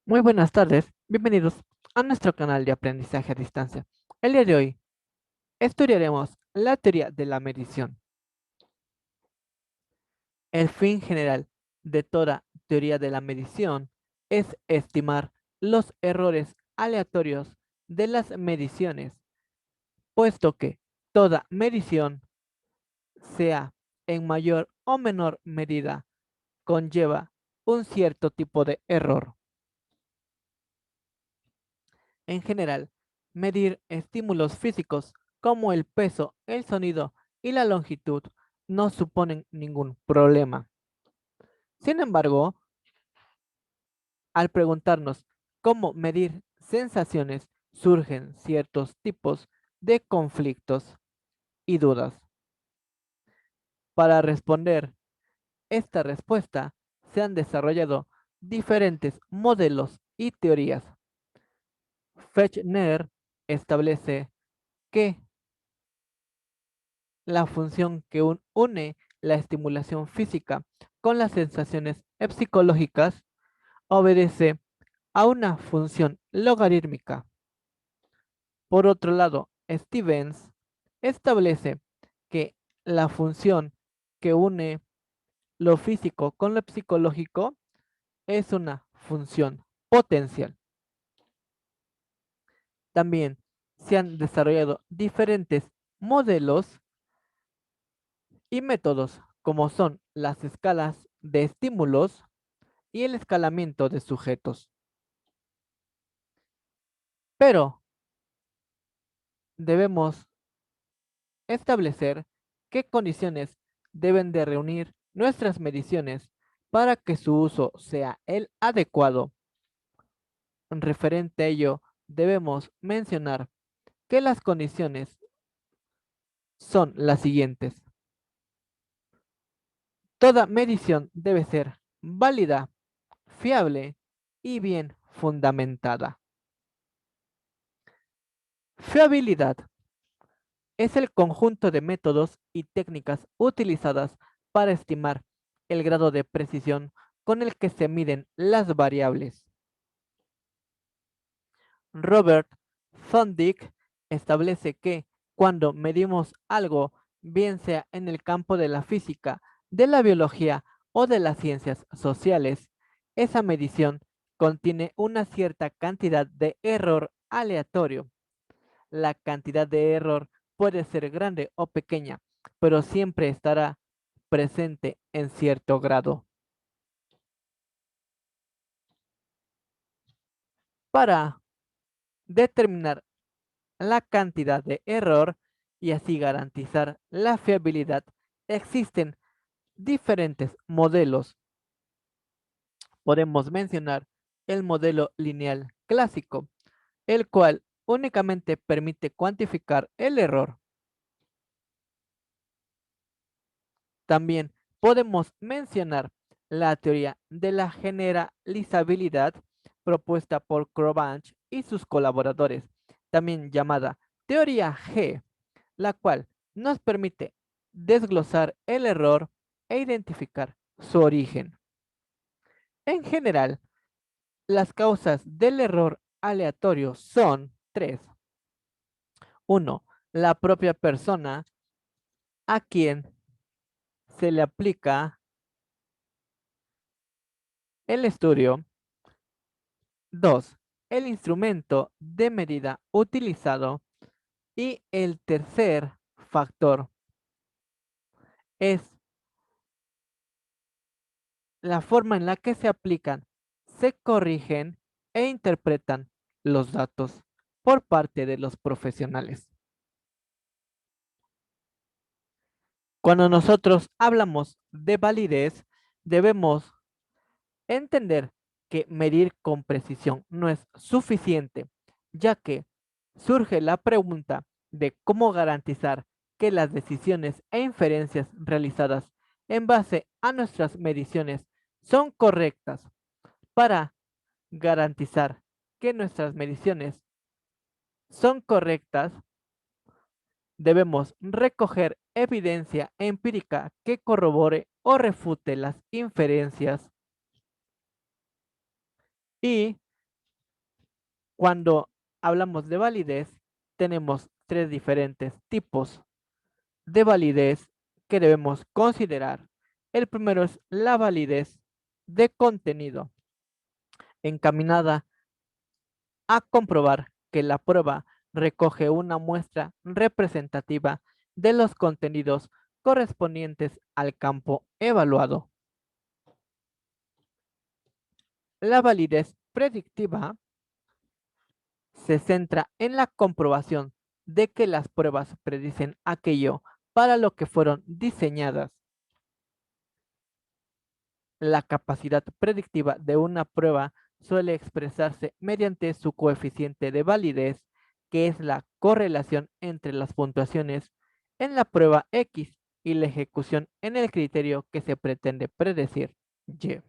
Muy buenas tardes, bienvenidos a nuestro canal de aprendizaje a distancia. El día de hoy estudiaremos la teoría de la medición. El fin general de toda teoría de la medición es estimar los errores aleatorios de las mediciones, puesto que toda medición, sea en mayor o menor medida, conlleva un cierto tipo de error. En general, medir estímulos físicos como el peso, el sonido y la longitud no suponen ningún problema. Sin embargo, al preguntarnos cómo medir sensaciones, surgen ciertos tipos de conflictos y dudas. Para responder esta respuesta, se han desarrollado diferentes modelos y teorías. Fechner establece que la función que une la estimulación física con las sensaciones psicológicas obedece a una función logarítmica. Por otro lado, Stevens establece que la función que une lo físico con lo psicológico es una función potencial. También se han desarrollado diferentes modelos y métodos como son las escalas de estímulos y el escalamiento de sujetos. Pero debemos establecer qué condiciones deben de reunir nuestras mediciones para que su uso sea el adecuado. Referente a ello, debemos mencionar que las condiciones son las siguientes. Toda medición debe ser válida, fiable y bien fundamentada. Fiabilidad es el conjunto de métodos y técnicas utilizadas para estimar el grado de precisión con el que se miden las variables. Robert Zondick establece que cuando medimos algo, bien sea en el campo de la física, de la biología o de las ciencias sociales, esa medición contiene una cierta cantidad de error aleatorio. La cantidad de error puede ser grande o pequeña, pero siempre estará presente en cierto grado. Para determinar la cantidad de error y así garantizar la fiabilidad, existen diferentes modelos. Podemos mencionar el modelo lineal clásico, el cual únicamente permite cuantificar el error. También podemos mencionar la teoría de la generalizabilidad propuesta por Crobunch y sus colaboradores, también llamada teoría G, la cual nos permite desglosar el error e identificar su origen. En general, las causas del error aleatorio son tres. Uno, la propia persona a quien se le aplica el estudio. 2. El instrumento de medida utilizado. Y el tercer factor es la forma en la que se aplican, se corrigen e interpretan los datos por parte de los profesionales. Cuando nosotros hablamos de validez, debemos entender que medir con precisión no es suficiente, ya que surge la pregunta de cómo garantizar que las decisiones e inferencias realizadas en base a nuestras mediciones son correctas. Para garantizar que nuestras mediciones son correctas, debemos recoger evidencia empírica que corrobore o refute las inferencias y Cuando hablamos de validez, tenemos tres diferentes tipos de validez que debemos considerar. El primero es la validez de contenido, encaminada a comprobar que la prueba recoge una muestra representativa de los contenidos correspondientes al campo evaluado. La validez predictiva se centra en la comprobación de que las pruebas predicen aquello para lo que fueron diseñadas. La capacidad predictiva de una prueba suele expresarse mediante su coeficiente de validez, que es la correlación entre las puntuaciones en la prueba X y la ejecución en el criterio que se pretende predecir, Y.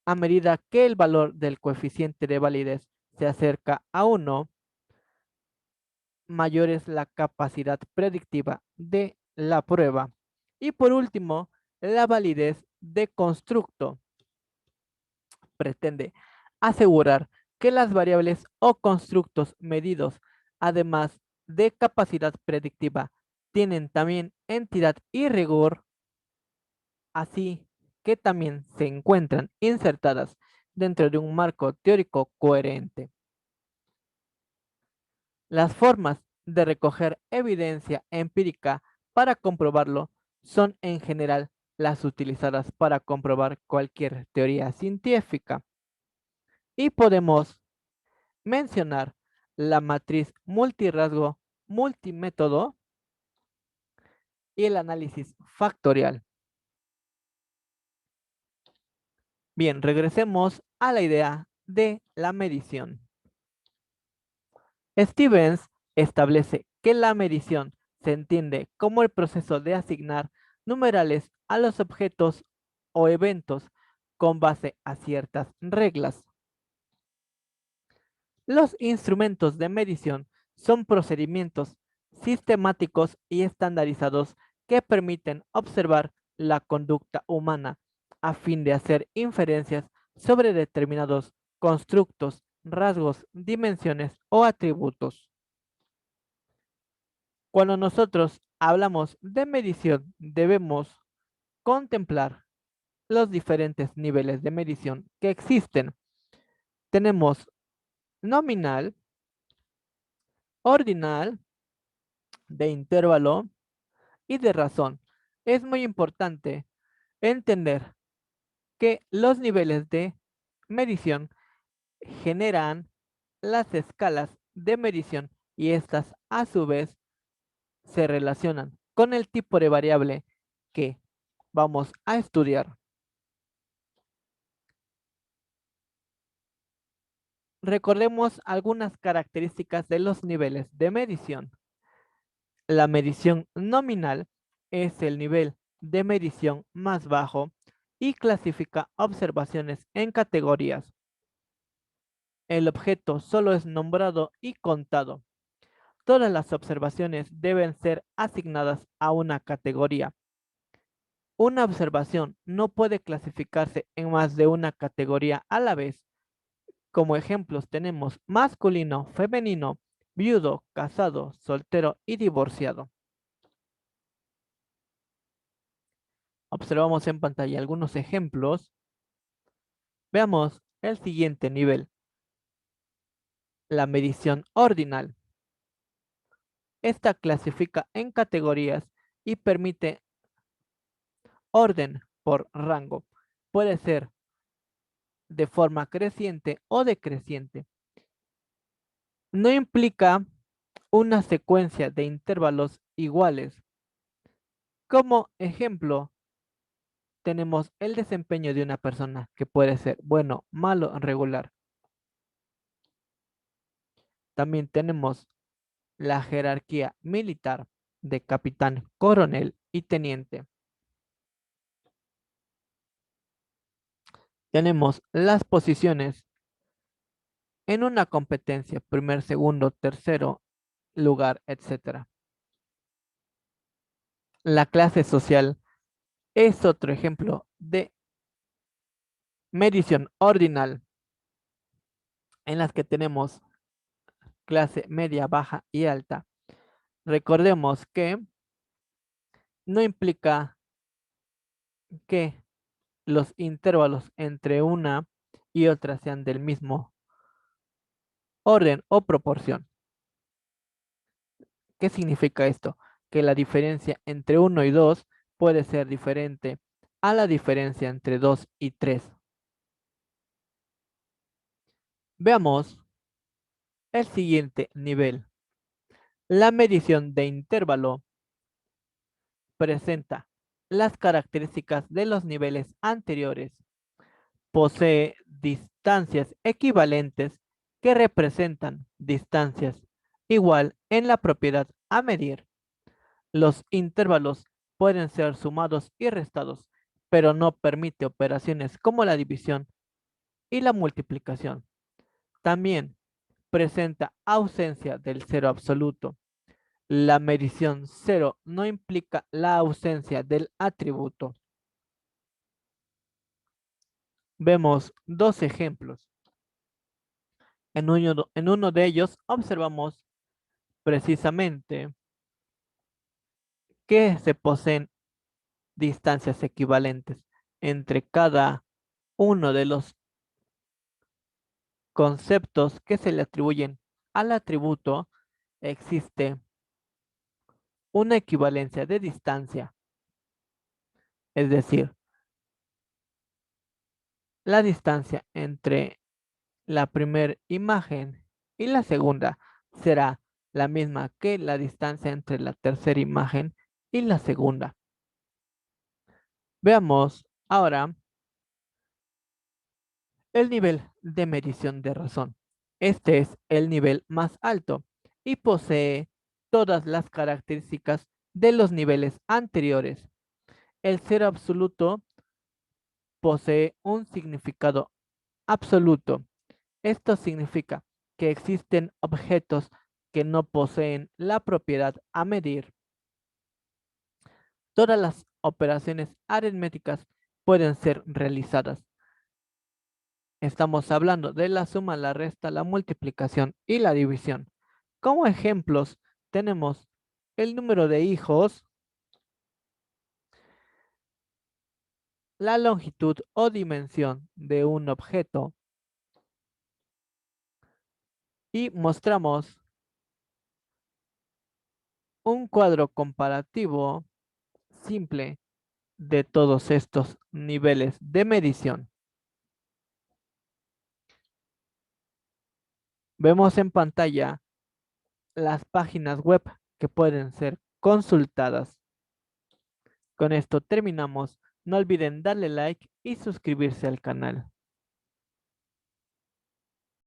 A medida que el valor del coeficiente de validez se acerca a 1, mayor es la capacidad predictiva de la prueba. Y por último, la validez de constructo pretende asegurar que las variables o constructos medidos, además de capacidad predictiva, tienen también entidad y rigor, así que también se encuentran insertadas dentro de un marco teórico coherente. Las formas de recoger evidencia empírica para comprobarlo son en general las utilizadas para comprobar cualquier teoría científica. Y podemos mencionar la matriz multirrasgo multimétodo y el análisis factorial. Bien, regresemos a la idea de la medición. Stevens establece que la medición se entiende como el proceso de asignar numerales a los objetos o eventos con base a ciertas reglas. Los instrumentos de medición son procedimientos sistemáticos y estandarizados que permiten observar la conducta humana a fin de hacer inferencias sobre determinados constructos, rasgos, dimensiones o atributos. Cuando nosotros hablamos de medición, debemos contemplar los diferentes niveles de medición que existen. Tenemos nominal, ordinal, de intervalo y de razón. Es muy importante entender que los niveles de medición generan las escalas de medición y estas a su vez se relacionan con el tipo de variable que vamos a estudiar. Recordemos algunas características de los niveles de medición. La medición nominal es el nivel de medición más bajo y clasifica observaciones en categorías. El objeto solo es nombrado y contado. Todas las observaciones deben ser asignadas a una categoría. Una observación no puede clasificarse en más de una categoría a la vez. Como ejemplos tenemos masculino, femenino, viudo, casado, soltero y divorciado. Observamos en pantalla algunos ejemplos. Veamos el siguiente nivel, la medición ordinal. Esta clasifica en categorías y permite orden por rango. Puede ser de forma creciente o decreciente. No implica una secuencia de intervalos iguales. Como ejemplo, tenemos el desempeño de una persona que puede ser bueno, malo, regular. También tenemos la jerarquía militar de capitán, coronel y teniente. Tenemos las posiciones en una competencia, primer, segundo, tercero lugar, etc. La clase social es otro ejemplo de medición ordinal. en las que tenemos clase media, baja y alta. Recordemos que no implica que los intervalos entre una y otra sean del mismo orden o proporción. ¿Qué significa esto? Que la diferencia entre uno y 2 puede ser diferente a la diferencia entre 2 y 3. Veamos el siguiente nivel. La medición de intervalo presenta las características de los niveles anteriores. Posee distancias equivalentes que representan distancias igual en la propiedad a medir. Los intervalos pueden ser sumados y restados, pero no permite operaciones como la división y la multiplicación. También presenta ausencia del cero absoluto. La medición cero no implica la ausencia del atributo. Vemos dos ejemplos. En uno de ellos observamos precisamente que se poseen distancias equivalentes entre cada uno de los conceptos que se le atribuyen al atributo. Existe una equivalencia de distancia, es decir, la distancia entre la primera imagen y la segunda será la misma que la distancia entre la tercera imagen y la segunda. Veamos ahora el nivel de medición de razón. Este es el nivel más alto y posee todas las características de los niveles anteriores. El cero absoluto posee un significado absoluto. Esto significa que existen objetos que no poseen la propiedad a medir. Todas las operaciones aritméticas pueden ser realizadas. Estamos hablando de la suma, la resta, la multiplicación y la división. Como ejemplos tenemos el número de hijos, la longitud o dimensión de un objeto y mostramos un cuadro comparativo simple de todos estos niveles de medición. Vemos en pantalla las páginas web que pueden ser consultadas. Con esto terminamos. No olviden darle like y suscribirse al canal.